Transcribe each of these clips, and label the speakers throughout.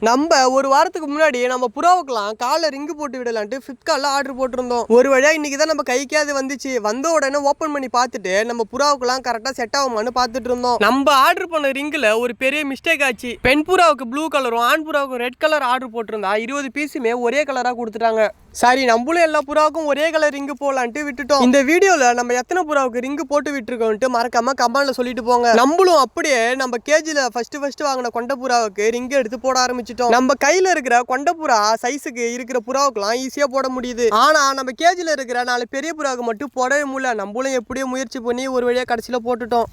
Speaker 1: நம்ம ஒரு வாரத்துக்கு முன்னாடி நம்ம புறாவுக்கலாம் காலில் ரிங்கு போட்டு விடலான்ட்டு ஃப்ளிப்கார்ட்ல ஆர்டர் போட்டிருந்தோம். ஒரு வழியா இன்னைக்கு தான் நம்ம கைக்கே அது வந்துச்சு. வந்த உடனே ஓப்பன் பண்ணி பார்த்துட்டு நம்ம புறாவுக்குலாம் கரெக்டாக செட் ஆகுமான்னு பார்த்துட்டு இருந்தோம். நம்ம ஆர்டர் பண்ண ரிங்கில் ஒரு பெரிய மிஸ்டேக் ஆச்சு. பெண் புறாவுக்கு ப்ளூ கலரும் ஆண் புறாவுக்கு ரெட் கலர் ஆர்டர் போட்டிருந்தா 20 பீஸுமே ஒரே கலராக கொடுத்துட்டாங்க. சரி, நம்மளும் எல்லா புறாவுக்கும் ஒரே கலர் ரிங்கு போடலான்ட்டு விட்டுட்டோம். இந்த வீடியோவில் நம்ம எத்தனை புறாவுக்கு ரிங்கு போட்டு விட்டுருக்கோம்ட்டு மறக்காம கமெண்ட்ல சொல்லிட்டு போங்க. நம்மளும் அப்படியே நம்ம கேஜில ஃபர்ஸ்ட் வாங்கின கொண்ட புறாவுக்கு ரிங்கு எடுத்து போட ஆரம்பிச்சிட்டோம். நம்ம கையில இருக்கிற கொண்ட புறா சைஸுக்கு இருக்கிற புறாவுக்குலாம் ஈஸியா போட முடியுது. ஆனா நம்ம கேஜில இருக்கிற 4 பெரிய புறாவுக்கு மட்டும் போடவே முடியல. நம்மளும் எப்படியோ முயற்சி பண்ணி ஒரு வழியா கடைசியில போட்டுட்டோம்.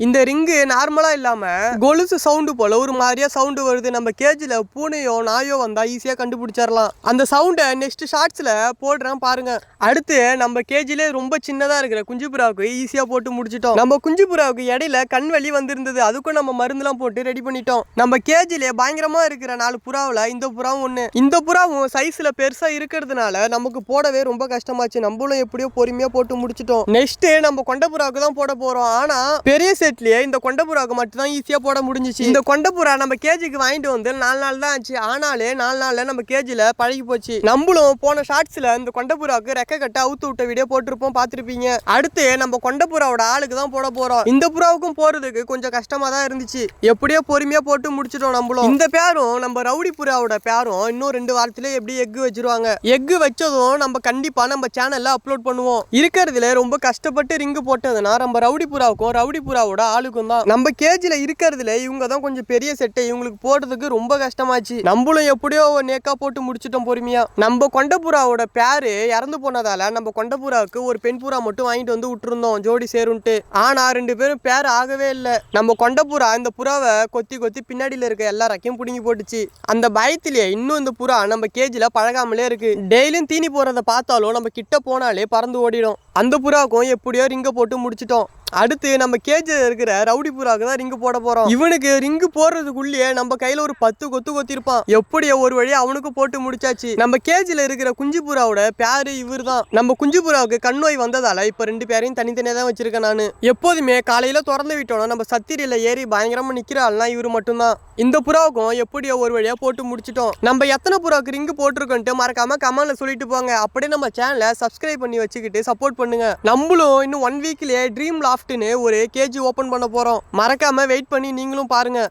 Speaker 1: இந்த ரிங்கு நார்மலாக இல்லாமல் கொலுசு சவுண்டு போல் ஒரு மாதிரியா சவுண்டு வருது. நம்ம கேஜில் பூனையோ நாயோ வந்தால் ஈஸியாக கண்டுபிடிச்சிடலாம். அந்த சவுண்டை நெக்ஸ்ட் ஷார்ட்ஸில் போடுறேன் பாருங்க. அடுத்து நம்ம கேஜிலே ரொம்ப சின்னதாக இருக்கிற குஞ்சு புறாவுக்கு ஈஸியாக போட்டு முடிச்சிட்டோம். நம்ம குஞ்சு புறாவுக்கு இடையில கண் வலி வந்திருந்தது. அதுக்கும் நம்ம மருந்துலாம் போட்டு ரெடி பண்ணிட்டோம். நம்ம கேஜிலே பயங்கரமாக இருக்கிற 4 புறாவில் இந்த புறாவும் ஒன்று. இந்த புறாவும் சைஸில் பெருசாக இருக்கிறதுனால நமக்கு போடவே ரொம்ப கஷ்டமாச்சு. நம்மளும் எப்படியோ பொறுமையாக போட்டு முடிச்சிட்டோம். நெக்ஸ்ட் நம்ம கொண்ட புறாவுக்கு தான் போட போகிறோம். ஆனால் பெரிய செட்லயே இந்த கொண்டப்புறாவுக்கு மட்டும் தான் ஈஸியா போட முடிஞ்சிச்சு. இந்த கொண்டப்புறா நம்ம கேஜிக்கு வாங்கிட்டு வந்து 4 நாள் தான் ஆச்சு. ஆனாலே 4 நாள்ல நம்ம கேஜில பழகி போச்சு. நம்மளும் போன ஷார்ட்ஸ்ல இந்த கொண்டப்புறாவுக்கு ரெக்க கட்ட அவுத்து விட்ட வீடியோ போட்டிருப்போம், பார்த்திருப்பீங்க. அடுத்து நம்ம கொண்டப்புறாவோட ஆளுக்கு தான் போட போறோம். இந்த புறாவுக்கும் போறதுக்கு கொஞ்சம் கஷ்டமா தான் இருந்துச்சு. எப்படியோ பொறுமையா போட்டு முடிச்சிட்டோம். நம்மளும் இந்த பேரும் நம்ம ரவுடி புறாவோட பேரும் இன்னும் 2 வாரத்துல எப்படி எக்கு வச்சிருவாங்க. எக்கு வச்சதும் நம்ம கண்டிப்பா நம்ம சேனல்ல அப்லோட் பண்ணுவோம். இருக்கிறதுல ரொம்ப கஷ்டப்பட்டு ரிங்கு போட்டதுன்னா நம்ம ரவுடி புறாவுக்கும் ரவுடி புறாவோட ஆளுக்கும் தான். நம்ம கேஜில இருக்கிறதுல இவங்க தான் கொஞ்சம் பெரிய செட்டை. இவங்களுக்கு போடுறதுக்கு ரொம்ப கஷ்டமாச்சு. நம்மளும் எப்படியோ நேக்கா போட்டு முடிச்சிட்டோம் பொறுமையா. நம்ம கொண்டப்புறாவோட பேரு இறந்து போனதால நம்ம கொண்டப்புறாவுக்கு ஒரு பெண் புறா மட்டும் வாங்கிட்டு வந்து விட்டுருந்தோம் ஜோடி சேருன்ட்டு. ஆனா 2 பேரும் பேர் ஆகவே இல்லை. நம்ம கொண்டப்புறா இந்த புறாவை கொத்தி கொத்தி பின்னாடியில இருக்க எல்லா ரெக்கையும் பிடுங்கி போட்டுச்சு. அந்த பயத்திலேயே இன்னும் இந்த புறா நம்ம கேஜில பழகாமலே இருக்கு. டெய்லியும் தீனி போறதை பார்த்தாலும் நம்ம கிட்ட போனாலே பறந்து ஓடிடும். அந்த புறாவுக்கும் எப்படியோ ரிங்க போட்டு முடிச்சிட்டோம். அடுத்து நம்ம கேஜில் இருக்கிற ரவுடி புறாவுக்கு தான் ரிங்கு போட போறோம். இவனுக்கு ரிங்கு போடுறதுக்குள்ளேயே நம்ம கையில ஒரு 10 கொத்து கொத்திருப்பான். எப்படியோ ஒரு வழியா அவனுக்கு போட்டு முடிச்சாச்சு. நம்ம கேஜில இருக்கிற குஞ்சு புறாவோட பேரு இவர் தான். நம்ம குஞ்சு புறாவுக்கு கண் நோய் வந்ததால இப்ப 2 பேரையும் தனித்தனியா தான் வச்சிருக்கேன் நானு. எப்போதுமே காலையில திறந்து விட்டோம்னா நம்ம சத்திரியில ஏறி பயங்கரமா நிக்கிற ஆள்னா இவரு மட்டும்தான். இந்த புறாவுக்கும் எப்படியோ ஒரு வழியா போட்டு முடிச்சிட்டோம். நம்ம எத்தனை புறாவுக்கு ரிங்கு போட்டிருக்கோன்ட்டு மறக்காம கமெண்ட்ல சொல்லிட்டு போங்க. அப்படியே நம்ம சேனலை சப்ஸ்கிரைப் பண்ணி வச்சுக்கிட்டு சப்போர்ட் பண்ணுங்க. நம்மளும் இன்னும் 1 வீக்லயே ட்ரீம் லாஃப்ட்னு ஒரு கேஜி ஓபன் பண்ண போறோம். மறக்காம வெயிட் பண்ணி நீங்களும் பாருங்க.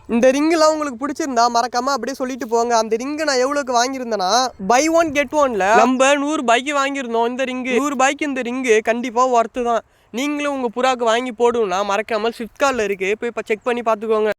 Speaker 1: இந்த ரிங்குலாம் உங்களுக்கு பிடிச்சிருந்தா மறக்காம அப்படியே சொல்லிட்டு போங்க. அந்த ரிங்கு நான் எவ்வளவுக்கு வாங்கியிருந்தேன்னா பை 1 get 1ல நம்ம 100 ரூபாய்க்கு வாங்கியிருந்தோம். இந்த ரிங்கு 100 ரூபாய்க்கு இந்த ரிங்கு கண்டிப்பா ஒர்த்து தான். நீங்களும் உங்க புறாவுக்கு வாங்கி போடுவோம்னா மறக்காம ஃப்ளிப்கார்ட்ல இருக்கு, போய் செக் பண்ணி பார்த்துக்கோங்க.